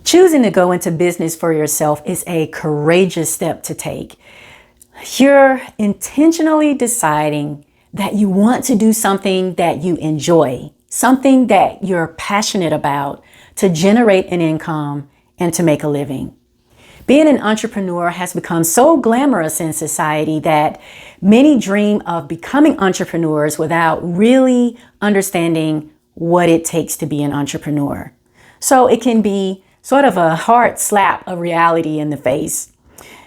Choosing to go into business for yourself is a courageous step to take. You're intentionally deciding that you want to do something that you enjoy, something that you're passionate about, to generate an income and to make a living. Being an entrepreneur has become so glamorous in society that many dream of becoming entrepreneurs without really understanding what it takes to be an entrepreneur. So it can be sort of a hard slap of reality in the face.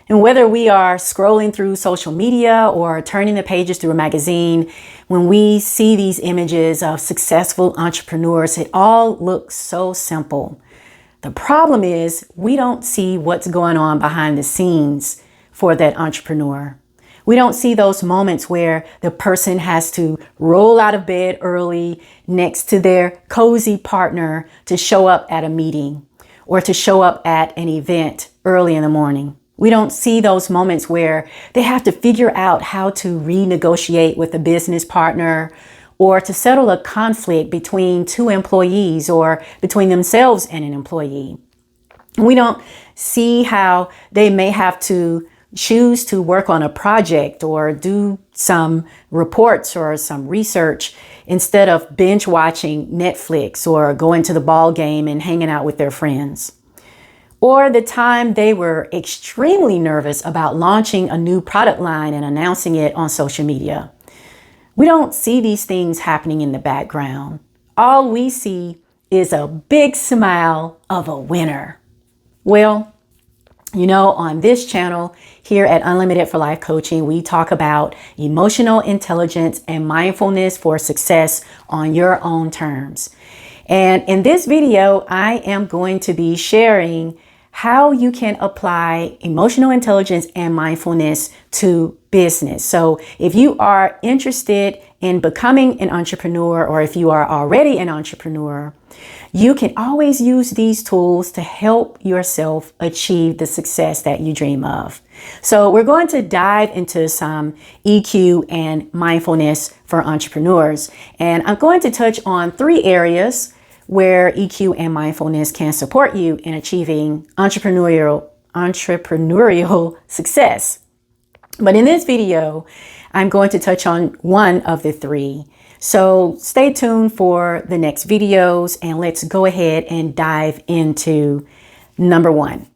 And whether we are scrolling through social media or turning the pages through a magazine, when we see these images of successful entrepreneurs, it all looks so simple. The problem is we don't see what's going on behind the scenes for that entrepreneur. We don't see those moments where the person has to roll out of bed early next to their cozy partner to show up at a meeting or to show up at an event early in the morning. We don't see those moments where they have to figure out how to renegotiate with a business partner or to settle a conflict between two employees or between themselves and an employee. We don't see how they may have to choose to work on a project or do some reports or some research instead of binge watching Netflix or going to the ball game and hanging out with their friends. Or the time they were extremely nervous about launching a new product line and announcing it on social media. We don't see these things happening in the background. All we see is a big smile of a winner. Well, on this channel here at Unlimited for Life Coaching, we talk about emotional intelligence and mindfulness for success on your own terms. And in this video, I am going to be sharing how you can apply emotional intelligence and mindfulness to business. So if you are interested in becoming an entrepreneur, or if you are already an entrepreneur, you can always use these tools to help yourself achieve the success that you dream of. So we're going to dive into some EQ and mindfulness for entrepreneurs. And I'm going to touch on 3 areas where EQ and mindfulness can support you in achieving entrepreneurial success. But in this video, I'm going to touch on one of the 3. So stay tuned for the next videos and let's go ahead and dive into number 1.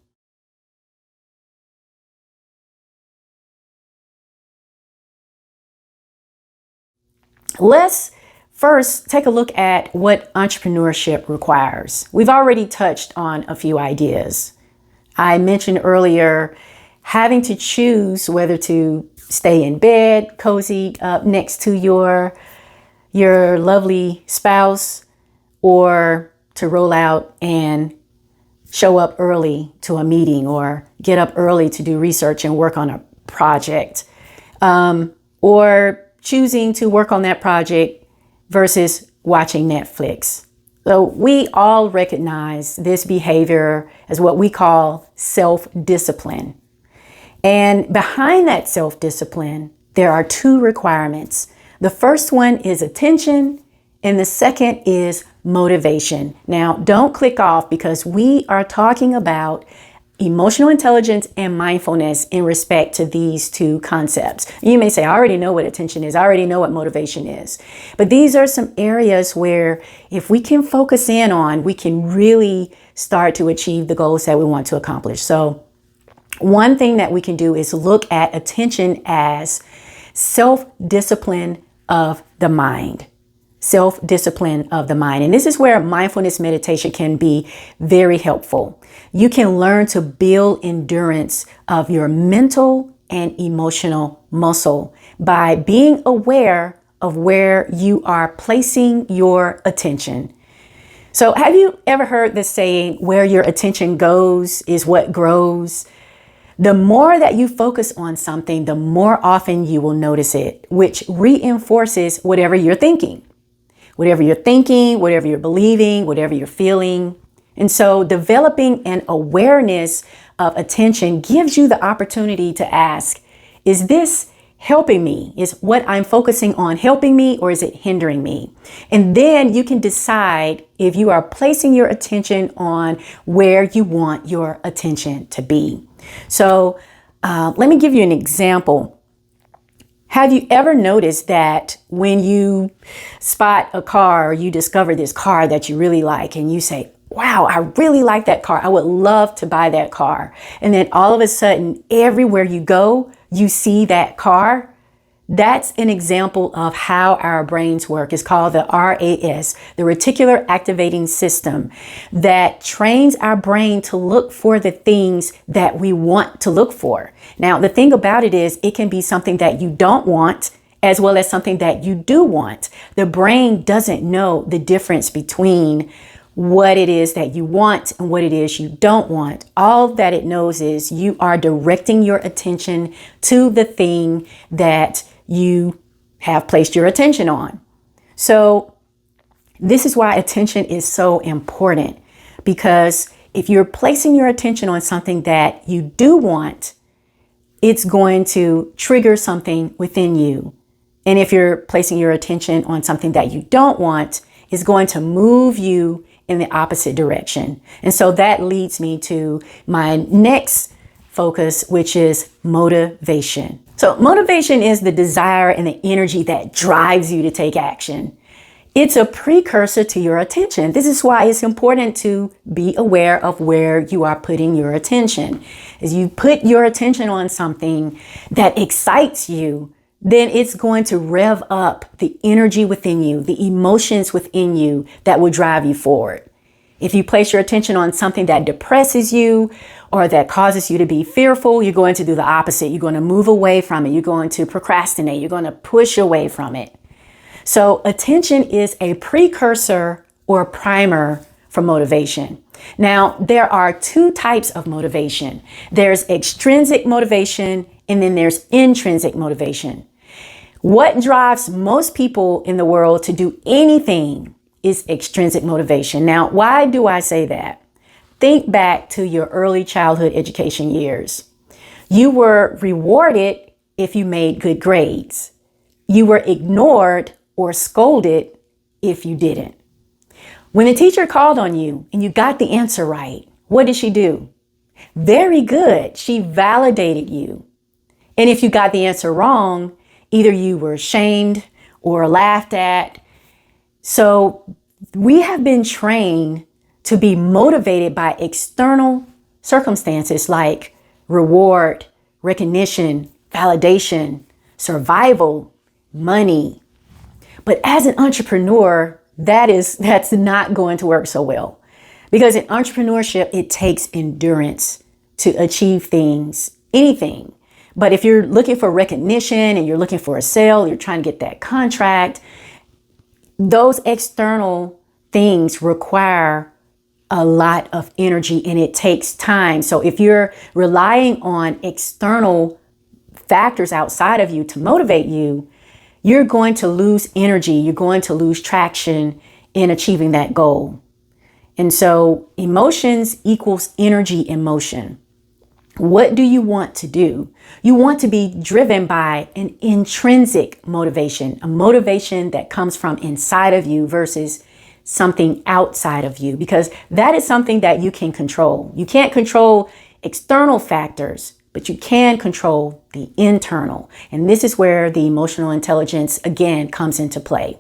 Let's first take a look at what entrepreneurship requires. We've already touched on a few ideas. I mentioned earlier having to choose whether to stay in bed, cozy up next to your lovely spouse, or to roll out and show up early to a meeting, or get up early to do research and work on a project, or choosing to work on that project versus watching Netflix. So we all recognize this behavior as what we call self-discipline. And behind that self-discipline, there are 2 requirements. The first one is attention, and the second is motivation. Now, don't click off, because we are talking about emotional intelligence and mindfulness in respect to these 2 concepts. You may say, I already know what attention is. I already know what motivation is. But these are some areas where if we can focus in on, we can really start to achieve the goals that we want to accomplish. So one thing that we can do is look at attention as self-discipline of the mind. Self-discipline of the mind. And this is where mindfulness meditation can be very helpful. You can learn to build endurance of your mental and emotional muscle by being aware of where you are placing your attention. So have you ever heard the saying, where your attention goes is what grows? The more that you focus on something, the more often you will notice it, which reinforces whatever you're thinking. Whatever you're thinking, whatever you're believing, whatever you're feeling. And so developing an awareness of attention gives you the opportunity to ask, is this helping me? Is what I'm focusing on helping me, or is it hindering me? And then you can decide if you are placing your attention on where you want your attention to be. So let me give you an example. Have you ever noticed that when you spot a car, or you discover this car that you really like, and you say, wow, I really like that car. I would love to buy that car. And then all of a sudden, everywhere you go, you see that car. That's an example of how our brains work. It's called the RAS, the reticular activating system, that trains our brain to look for the things that we want to look for. Now, the thing about it is, it can be something that you don't want as well as something that you do want. The brain doesn't know the difference between what it is that you want and what it is you don't want. All that it knows is you are directing your attention to the thing that you have placed your attention on. So this is why attention is so important, because if you're placing your attention on something that you do want, it's going to trigger something within you. And if you're placing your attention on something that you don't want, it's going to move you in the opposite direction. And so that leads me to my next focus, which is motivation. So motivation is the desire and the energy that drives you to take action. It's a precursor to your attention. This is why it's important to be aware of where you are putting your attention. As you put your attention on something that excites you, then it's going to rev up the energy within you, the emotions within you that will drive you forward. If you place your attention on something that depresses you or that causes you to be fearful, you're going to do the opposite. You're going to move away from it. You're going to procrastinate. You're going to push away from it. So attention is a precursor or primer for motivation. Now, there are two types of motivation. There's extrinsic motivation, and then there's intrinsic motivation. What drives most people in the world to do anything is extrinsic motivation. Now, why do I say that? Think back to your early childhood education years. You were rewarded if you made good grades. You were ignored or scolded if you didn't. When the teacher called on you and you got the answer right, what did she do? Very good. She validated you. And if you got the answer wrong, either you were shamed or laughed at. So we have been trained to be motivated by external circumstances like reward, recognition, validation, survival, money. But as an entrepreneur, that's not going to work so well, because in entrepreneurship, it takes endurance to achieve things, anything. But if you're looking for recognition and you're looking for a sale, you're trying to get that contract, those external things require a lot of energy and it takes time. So if you're relying on external factors outside of you to motivate you, you're going to lose energy. You're going to lose traction in achieving that goal. And so emotions equals energy in motion. What do you want to do? You want to be driven by an intrinsic motivation, a motivation that comes from inside of you versus something outside of you, because that is something that you can control. You can't control external factors, but you can control the internal. And this is where the emotional intelligence again comes into play.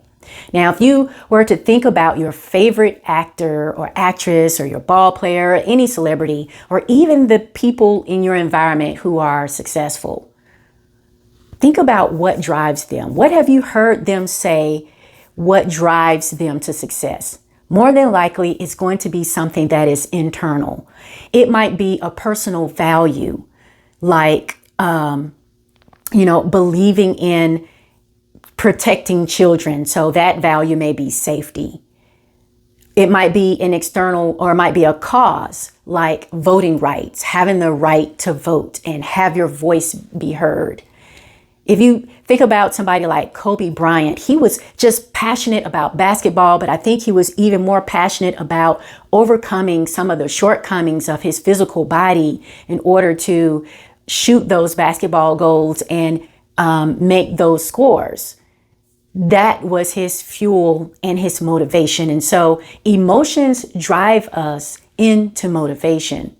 Now, if you were to think about your favorite actor or actress or your ball player or any celebrity, or even the people in your environment who are successful, think about what drives them. What have you heard them say? What drives them to success? More than likely, it's going to be something that is internal. It might be a personal value, like, believing in protecting children. So that value may be safety. It might be an external, or it might be a cause like voting rights, having the right to vote and have your voice be heard. If you think about somebody like Kobe Bryant, he was just passionate about basketball, but I think he was even more passionate about overcoming some of the shortcomings of his physical body in order to shoot those basketball goals and make those scores. That was his fuel and his motivation. And so emotions drive us into motivation.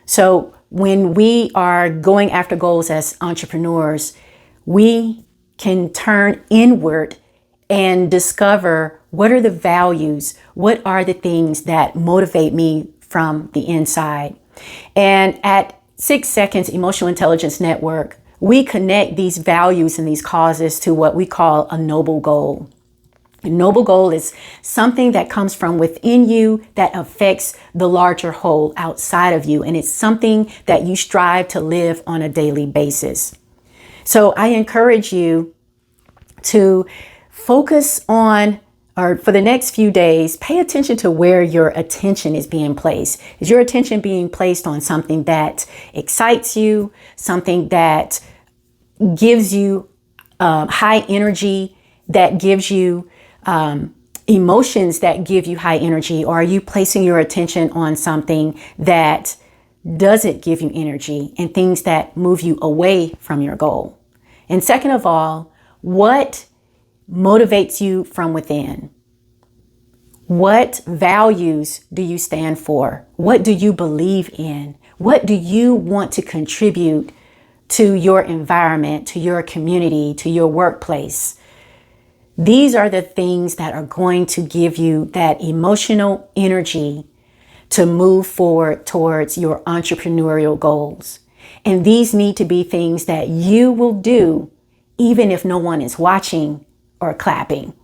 So when we are going after goals as entrepreneurs, we can turn inward and discover what are the values, what are the things that motivate me from the inside. And at 6 Seconds Emotional Intelligence Network, we connect these values and these causes to what we call a noble goal. A noble goal is something that comes from within you that affects the larger whole outside of you. And it's something that you strive to live on a daily basis. So I encourage you to focus on, or for the next few days, pay attention to where your attention is being placed. Is your attention being placed on something that excites you, something that gives you high energy, that gives you emotions that give you high energy? Or are you placing your attention on something that doesn't give you energy and things that move you away from your goal? And second of all, what motivates you from within? What values do you stand for? What do you believe in? What do you want to contribute to your environment, to your community, to your workplace? These are the things that are going to give you that emotional energy to move forward towards your entrepreneurial goals. And these need to be things that you will do even if no one is watching or clapping.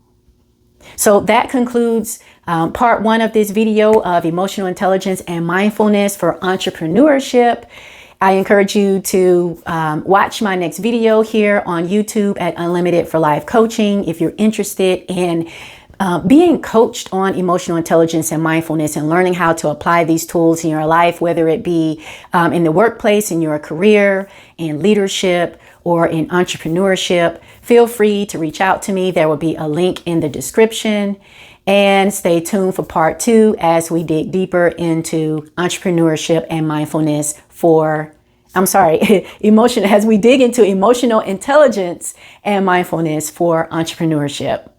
So that concludes part 1 of this video of emotional intelligence and mindfulness for entrepreneurship. I encourage you to watch my next video here on YouTube at Unlimited for Life Coaching if you're interested in being coached on emotional intelligence and mindfulness and learning how to apply these tools in your life, whether it be in the workplace, in your career, in leadership, or in entrepreneurship. Feel free to reach out to me. There will be a link in the description. And stay tuned for part 2 as we dig deeper into entrepreneurship and mindfulness as we dig into emotional intelligence and mindfulness for entrepreneurship.